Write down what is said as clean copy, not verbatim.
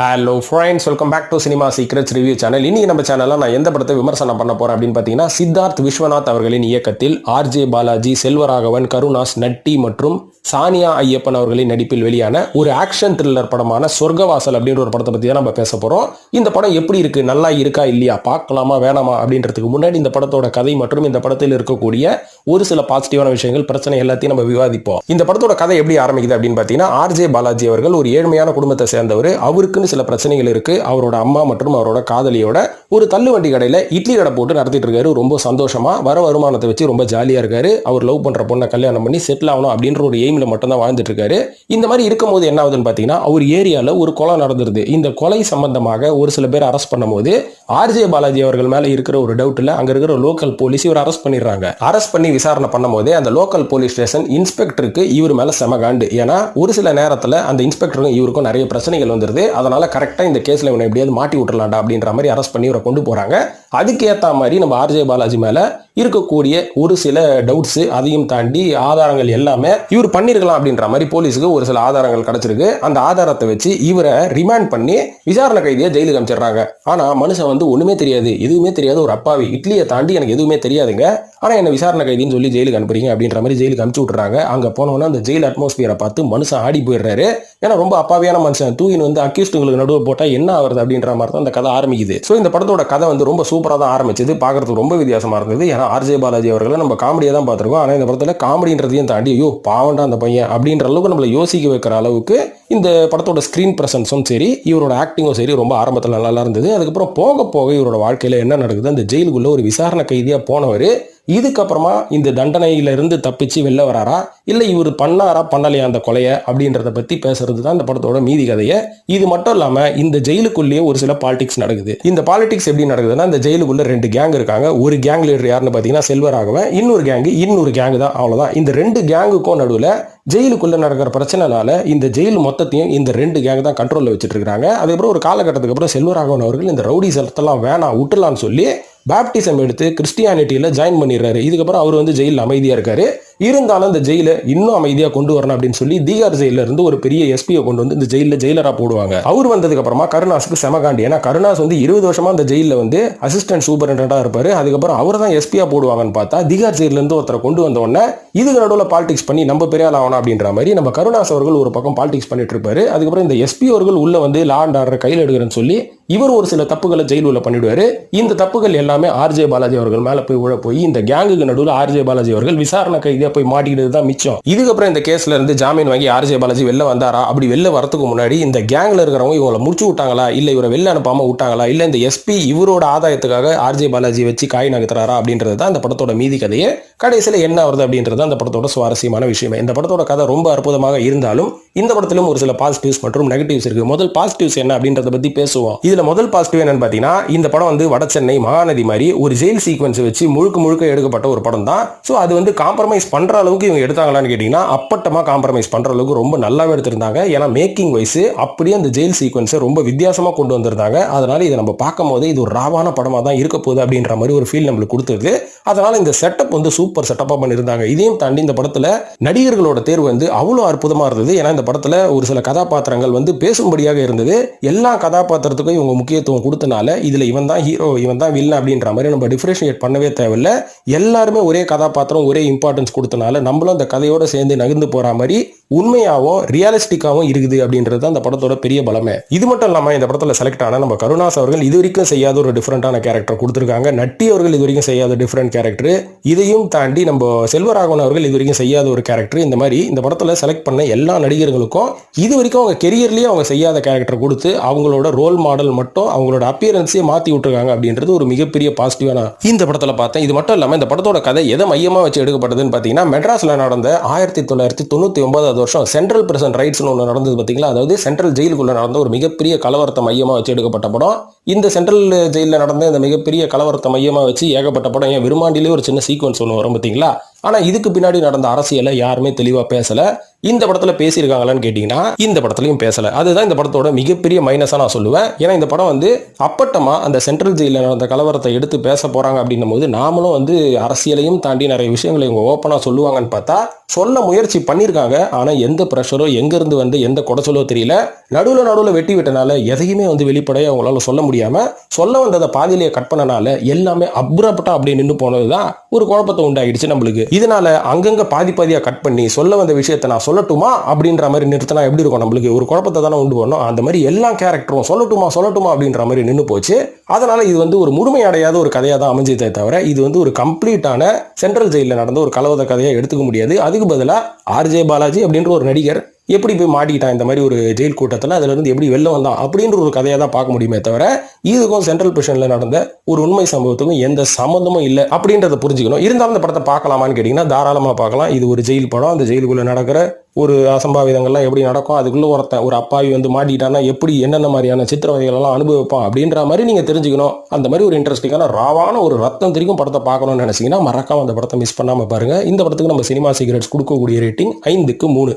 Hello friends, welcome back to cinema secrets review channel. இன்னைக்கு நம்ம சேனல்ல நான் எந்த படத்தை விமர்சனம் பண்ண போறேன் அப்படின்னு பார்த்தீங்கன்னா, சித்தார்த் விஸ்வநாத் அவர்களின் இயக்கத்தில் ஆர்ஜே பாலாஜி, செல்வராகவன், கருணாஸ், நட்டி மற்றும் சானியா ஐயப்பன் அவர்களின் நடிப்பில் வெளியான ஒரு ஆக்ஷன் த்ரில்லர் படமான சொர்க்கவாசல் அப்படின்ற ஒரு படத்தை பற்றி தான் நம்ம பேச போறோம். இந்த படம் எப்படி இருக்கு, நல்லா இருக்கா இல்லையா, பார்க்கலாமா வேணாமா அப்படின்றதுக்கு முன்னாடி இந்த படத்தோட கதை மற்றும் இந்த படத்தில் இருக்கக்கூடிய ஒரு சில பாசிட்டிவான விஷயங்கள், பிரச்சனை எல்லாத்தையும் நம்ம விவாதிப்போம். இந்த படத்தோட கதை எப்படி ஆரம்பிக்குது அப்படின்னு பார்த்தீங்கன்னா, ஆர்ஜே பாலாஜி அவர்கள் ஒரு ஏழ்மையான குடும்பத்தை சேர்ந்தவர். அவருக்கு சில பிரச்சனைகள் இருக்கு. அவரோட அம்மா மற்றும் அவரோட காதலியோட ஒரு தள்ளுவண்டி கடையில இட்லி கடை போட்டு நடத்திட்டு இருக்காரு. ரொம்ப சந்தோஷமா வர வருமானத்தை வச்சு ரொம்ப ஜாலியா இருக்காரு. அவர் லவ் பண்ற பொண்ணை கல்யாணம் பண்ணி செட்டில் ஆகணும் அப்படின்ற ஒரு எய்ம்ல மட்டும் தான் வாழ்ந்துட்டு இருக்காரு. இந்த மாதிரி இருக்கும்போது என்ன ஆகுதுன்னு பாத்தீங்கன்னா, அவர் ஏரியால ஒரு கொலை நடந்துருது. இந்த கொலை சம்பந்தமாக ஒரு சில பேர் அரெஸ்ட் பண்ணும்போது ஆர்ஜே பாலாஜி அவர்கள் மேல இருக்கிற ஒரு டவுட்ல அங்க இருக்கிற லோக்கல் போலீஸ் இவர் அரெஸ்ட் பண்ணிடுறாங்க. அரெஸ்ட் பண்ணி விசாரணை பண்ணும்போது அந்த லோக்கல் போலீஸ் ஸ்டேஷன் இன்ஸ்பெக்டருக்கு இவர் மேல செமகாண்டு. ஏன்னா ஒரு சில நேரத்துல அந்த இன்ஸ்பெக்டருக்கும் இவருக்கும் நிறைய பிரச்சனைகள் வந்துருது. அதனால கரெக்டா இந்த கேஸ்ல இவனை எப்படியாவது மாட்டி விட்டுறலாம்டா அப்படின்ற மாதிரி அரெஸ்ட் பண்ணி இவரை கொண்டு போறாங்க. அதுக்கேற்ற மாதிரி நம்ம ஆர்ஜே பாலாஜி மேல இருக்கக்கூடிய ஒரு சில டவுட்ஸ், அதையும் தாண்டி ஆதாரங்கள் எல்லாமே இவர் பண்ணிருக்கலாம் அப்படின்ற மாதிரி போலீஸுக்கு ஒரு சில ஆதாரங்கள் கிடைச்சிருக்கு. அந்த ஆதாரத்தை வச்சு இவரை ரிமாண்ட் பண்ணி விசாரணை கைதியை ஜெயிலுக்கு அனுப்பிச்சிடுறாங்க. ஆனா மனுஷன் ஒண்ணுமே தெரியாது, எதுவுமே தெரியாது, ஒரு அப்பாவி, இட்லியை தாண்டி எனக்கு எதுவுமே தெரியாதுங்க, ஆனா என்ன விசாரணை கைதின்னு சொல்லி ஜெயிலுக்கு அனுப்புறீங்க அப்படின்ற மாதிரி ஜெயிலுக்கு அனுப்பிச்சு விட்டுறாங்க. அங்க போனோம்னா அந்த ஜெயில் அட்மாஸ்பியரை பார்த்து மனுஷன் ஆடி போயிடுறாரு. ஏன்னா ரொம்ப அப்பாவியான மனுஷன் தூயின் அக்யூஸ்டுங்களுக்கு நடுவு போட்டா என்ன ஆகுறது அப்படின்ற மாதிரி தான் அந்த கதை ஆரம்பிக்குது. ஸோ இந்த படத்தோட கதை ரொம்ப சூப்பரா தான் ஆரம்பிச்சது. பார்க்கறதுக்கு ரொம்ப வித்தியாசமா இருந்தது. ஏன்னா ஆர்ஜே பாலாஜி அவர்களை நம்ம காமெடியா தான் பார்த்திருக்கோம். ஆனா இந்த படத்துல காமெடின்றதையும் தாண்டி ஐயோ பாவண்டா அந்த பையன் அப்படின்ற அளவுக்கு நம்மளை யோசிக்க வைக்கிற அளவுக்கு இந்த படத்தோட ஸ்கிரீன் பிரசன்ஸும் சரி, இவரோட ஆக்டிங்கும் சரி ரொம்ப ஆரம்பத்தில் நல்லா இருந்தது. அதுக்கப்புறம் போக போக இவரோட வாழ்க்கையில என்ன நடக்குது, அந்த ஜெயிலுக்குள்ள ஒரு விசாரணை கைதியா போனவர் இதுக்கப்புறமா இந்த தண்டனையில இருந்து தப்பிச்சு வெளில வராரா, இல்ல இவர் பண்ணாரா பண்ணலையா அந்த கொலையை அப்படின்றத பத்தி பேசுறது தான் இந்த படத்தோட மீதி கதையை. இது மட்டும் இல்லாம இந்த ஜெயிலுக்குள்ளேயே ஒரு சில பாலிடிக்ஸ் நடக்குது. இந்த பாலிடிக்ஸ் எப்படி நடக்குதுன்னா, இந்த ஜெயிலுக்குள்ள ரெண்டு கேங் இருக்காங்க. ஒரு கேங் லீடர் யாருன்னு பாத்தீங்கன்னா செல்வராகவன், இன்னொரு கேங் தான், அவ்வளவுதான். இந்த ரெண்டு கேங்குக்கும் நடுவில் ஜெயிலுக்குள்ள நடக்கிற பிரச்சனைனால இந்த ஜெயில் மொத்தத்தையும் இந்த ரெண்டு கேங் தான் கண்ட்ரோல்ல வச்சுட்டு இருக்காங்க. அதுக்கப்புறம் ஒரு காலகட்டத்துக்கு அப்புறம் செல்வராகவன் அவர்கள் இந்த ரவுடி சலத்தெல்லாம் வேணாம் விட்டுலான்னு சொல்லி பேப்டிசம் எடுத்து கிறிஸ்டியானிட்டியில ஜாயின் பண்ணிடுறாரு. இதுக்கப்புறம் அவர் ஜெயிலில் அமைதியா இருக்காரு. இருந்தாலும் இந்த ஜெயில இன்னும் அமைதியா கொண்டு வரணும் அப்படின்னு சொல்லி தீகார் ஜெயில இருந்து ஒரு பெரிய எஸ்பியை கொண்டு வந்து இந்த ஜெயில ஜெயிலரா போடுவாங்க. அவர் வந்ததுக்கு அப்புறமா கருணாஸுக்கு செமகாண்டி. ஏன்னா கருணாஸ் 20 வருஷமா அந்த ஜெயில அசிஸ்டன்ட் சூப்பரண்டா இருப்பாரு. அதுக்கப்புறம் அவர் தான் எஸ்பியா போடுவாங்கன்னு பார்த்தா தீகார் ஜெயில இருந்து ஒருத்தரை கொண்டு வந்த உடனே இதுக்கு நடுவில் பாலிடிக்ஸ் பண்ணி நம்ம பெரிய ஆள் ஆகணும் அப்படின்ற மாதிரி நம்ம கருணாஸ் அவர்கள் ஒரு பக்கம் பாலிடிக்ஸ் பண்ணிட்டு இருப்பாரு. அதுக்கப்புறம் இந்த எஸ்பி அவர்கள் உள்ள லா அண்ட் ஆர்டர் கையில் எடுக்கிறேன்னு சொல்லி இவர் ஒரு சில தப்புகளை ஜெயில் உள்ள பண்ணிடுவாரு. இந்த தப்புகள் எல்லாமே ஆர்ஜே பாலாஜி அவர்கள் மேல போய் இந்த கேங்குக்கு நடுவில் ஆர்ஜே பாலாஜி அவர்கள் விசாரணை கைதியா போய் மாட்டிக்கிட்டு தான் மிச்சம். இதுக்கப்புறம் இந்த கேஸ்ல இருந்து ஜாமீன் வாங்கி ஆர்ஜே பாலாஜி வெளில வந்தாரா, அப்படி வெளில வரதுக்கு முன்னாடி இந்த கேங்ல இருக்கிறவங்க இவங்களை முடிச்சு விட்டாங்களா, இல்ல இவரை வெளில அனுப்பாம விட்டாங்களா, இல்ல இந்த எஸ்பி இவரோட ஆதாயத்துக்காக ஆர்ஜே பாலாஜி வச்சு காய் நகர்த்துறாரா அப்படின்றது தான் இந்த படத்தோட மீதி கதையே. கடைசியில என்ன வருது அப்படின்றது அந்த படத்தோட சுவாரஸ்யமான விஷயம். இந்த படத்தோட கதை ரொம்ப அற்புதமாக இருந்தாலும் இந்த படத்திலும் ஒரு சில பாசிட்டிவ்ஸ் மற்றும் நெகட்டிவ்ஸ் இருக்கு. முதல் பாசிட்டிவ்ஸ் என்ன அப்படின்றத பத்தி பேசுவோம். இதுல முதல் பாசிட்டிவ் என்னன்னு பாத்தீங்கன்னா, இந்த படம் வட சென்னை மகாநதி மாதிரி ஒரு ஜெயில் சீக்வன்ஸ் வச்சு முழுக்க எடுக்கப்பட்ட ஒரு படம் தான். சோ அது காம்ப்ரமைஸ் பண்ற அளவுக்கு இவங்க எடுத்தாங்களான்னு கேட்டீங்கன்னா, அப்பட்டமா காம்ப்ரமைஸ் பண்ற அளவுக்கு ரொம்ப நல்லாவே எடுத்திருந்தாங்க. ஏன்னா மேக்கிங் வைஸ் அப்படியே அந்த ஜெயில் சீக்வன்ஸை ரொம்ப வித்தியாசமா கொண்டு வந்திருந்தாங்க. அதனால இதை நம்ம பார்க்கும் போது இது ஒரு ராவான படமா தான் இருக்க போகுது அப்படின்ற மாதிரி ஒரு ஃபீல் நம்மளுக்கு கொடுத்தது. அதனால இந்த செட்டப் சூப்பர் செட்டப்பா பண்ணியிருந்தாங்க. இதையும் தாண்டி இந்த படத்துல நடிகர்களோட தேர்வு அவ்வளவு அற்புதமா இருந்தது. ஏன்னா இந்த படத்துல ஒரு சில கதாபாத்திரங்கள் பேசும்படியாக இருந்தது. எல்லா கதாபாத்திரத்துக்கும் இவங்க முக்கியத்துவம் கொடுத்தனால இதுல இவன் தான் ஹீரோ, இவன் தான் வில்லன் அப்படின்ற மாதிரி நம்ம டிஃபரன்ஷியேட் பண்ணவே தேவையில்லை. எல்லாருமே ஒரே கதாபாத்திரம், ஒரே இம்பார்ட்டன்ஸ் கொடுத்தனால நம்மளும் அந்த கதையோட சேர்ந்து நகர்ந்து போற மாதிரி உண்மையாவும் ரியலிஸ்டிக்காவும் இருக்குது அப்படின்றது அந்த படத்தோட பெரிய பலமே. இது மட்டும் இல்லாம இந்த படத்துல செலக்ட் ஆன நம்ம கருணாஸ் அவர்கள் இது வரைக்கும் செய்யாத ஒரு டிஃபரெண்டான கேரக்டர் கொடுத்திருக்காங்க. நட்டி அவர்கள் இது வரைக்கும் செய்யாத டிஃபரெண்ட் கேரக்டர். இதையும் தாண்டி நம்ம செல்வராகவன் அவர்கள் இது வரைக்கும் செய்யாத ஒரு கேரக்டர். இந்த மாதிரி இந்த படத்துல செலக்ட் பண்ண எல்லா நடிகர்களுக்கும் இது வரைக்கும் அவங்க கெரியர்லயே அவங்க செய்யாத கேரக்டர் கொடுத்து அவங்களோட ரோல் மாடல் மட்டும் அவங்களோட அப்பியரன்ஸே மாத்தி விட்டுருக்காங்க அப்படின்றது ஒரு மிகப்பெரிய பாசிட்டிவான இந்த படத்துல பார்த்தேன். இது மட்டும் இல்லாம இந்த படத்தோட கதை எதை மையமா வச்சு எடுக்கப்பட்டதுன்னு பாத்தீங்கன்னா, மெட்ராஸ்ல நடந்த 1999 வருஷம் சென்ட்ரல் பிரிசன் ரைட்ஸ் ஒன்று நடந்தது பாத்தீங்களா. அதாவது சென்ட்ரல் ஜெயிலுக்குள்ள நடந்த ஒரு மிகப்பெரிய கலவரத்தை மையமா வச்சு எடுக்கப்பட்ட படம். இந்த சென்ட்ரல் ஜெயில நடந்த இந்த மிகப்பெரிய கலவரத்தை மையமா வச்சு ஏகப்பட்ட படம். ஏன் விருமாண்டிலே ஒரு சின்ன சீக்வன்ஸ் ஒன்று வரும் பாத்தீங்களா, ஆனா இதுக்கு பின்னாடி நடந்த அரசியலை யாருமே தெளிவா பேசல. இந்த படத்துல பேசியிருக்காங்களான்னு கேட்டீங்கன்னா இந்த படத்துலயும் பேசல. அதுதான் இந்த படத்தோட மிகப்பெரிய மைனஸா நான் சொல்லுவேன். ஏன்னா இந்த படம் வந்து அப்பட்டமா அந்த சென்ட்ரல் ஜெயில நடந்த கலவரத்தை எடுத்து பேச போறாங்க அப்படின்னும் போது நாமளும் வந்து அரசியலையும் தாண்டி நிறைய விஷயங்களை இவங்க ஓப்பனா சொல்லுவாங்கன்னு பார்த்தா சொல்ல முயற்சி பண்ணியிருக்காங்க. ஆனா எந்த ப்ரெஷரோ எங்க இருந்து வந்து எந்த கொடச்சலோ தெரியல. நடுவுல வெட்டி விட்டனால எதையுமே வந்து வெளிப்படையா அவங்களால சொல்ல முடியாம சொல்ல வந்ததை பாதியிலேயே கட் பண்ணனால எல்லாமே அப்ரப்டா அப்படி நின்று போனதுதான் ஒரு குழப்பத்தை உண்டாயிடுச்சு நம்மளுக்கு. இதனால அங்கங்க பாதியா கட் பண்ணி சொல்ல வந்த விஷயத்தை நான் சொல்லட்டுமா அப்படின்ற மாதிரி நிறுத்தினா எப்படி இருக்கும், நம்மளுக்கு ஒரு குழப்பத்தை தானே உண்டு பண்ணோம். அந்த மாதிரி எல்லா கேரக்டரும் சொல்லட்டுமா அப்படின்ற மாதிரி நின்று போச்சு. அதனால இது வந்து ஒரு முழுமையடையாத ஒரு கதையா தான் அமைஞ்சதே தவிர இது வந்து ஒரு கம்ப்ளீட்டான சென்ட்ரல் ஜெயில நடந்த ஒரு கலவர கதையை எடுத்துக்க முடியாது. அதுக்கு பதிலா ஆர்ஜே பாலாஜி அப்படின்ற ஒரு நடிகர் எப்படி போய் மாட்டிக்கிட்டான் இந்த மாதிரி ஒரு ஜெயில் கூட்டத்தில், அதுல இருந்து எப்படி வெளில வந்தான் அப்படின்ற ஒரு கதையை தான் பார்க்க முடியுமே தவிர இதுக்கும் சென்ட்ரல் பிரிஷன்ல நடந்த ஒரு உண்மை சம்பவத்துக்கும் எந்த சம்பந்தமும் இல்லை அப்படின்றத புரிஞ்சுக்கணும். இருந்தாலும் இந்த படத்தை பார்க்கலாமான்னு கேட்டீங்கன்னா தாராளமா பார்க்கலாம். இது ஒரு ஜெயில் படம். அந்த ஜெயிலுக்குள்ள நடக்கிற ஒரு அசம்பாவிதங்கள்லாம் எப்படி நடக்கும், அதுக்குள்ள ஒரு அப்பாவி வந்து மாட்டிட்டானா எப்படி என்னென்ன மாதிரியான சித்திரவதைகள் எல்லாம் அனுபவிப்பான் அப்படின்ற மாதிரி நீங்க தெரிஞ்சுக்கணும். அந்த மாதிரி ஒரு இன்ட்ரெஸ்டிங்கான ராவான ஒரு ரத்தம் தெரிக்கும் படத்தை பார்க்கணும்னு நினைச்சீங்கன்னா மறக்காம அந்த படத்தை மிஸ் பண்ணாம பாருங்க. இந்த படத்துக்கு நம்ம சினிமா சீக்ரெட்ஸ் கொடுக்கக்கூடிய ரேட்டிங் 5க்கு 3.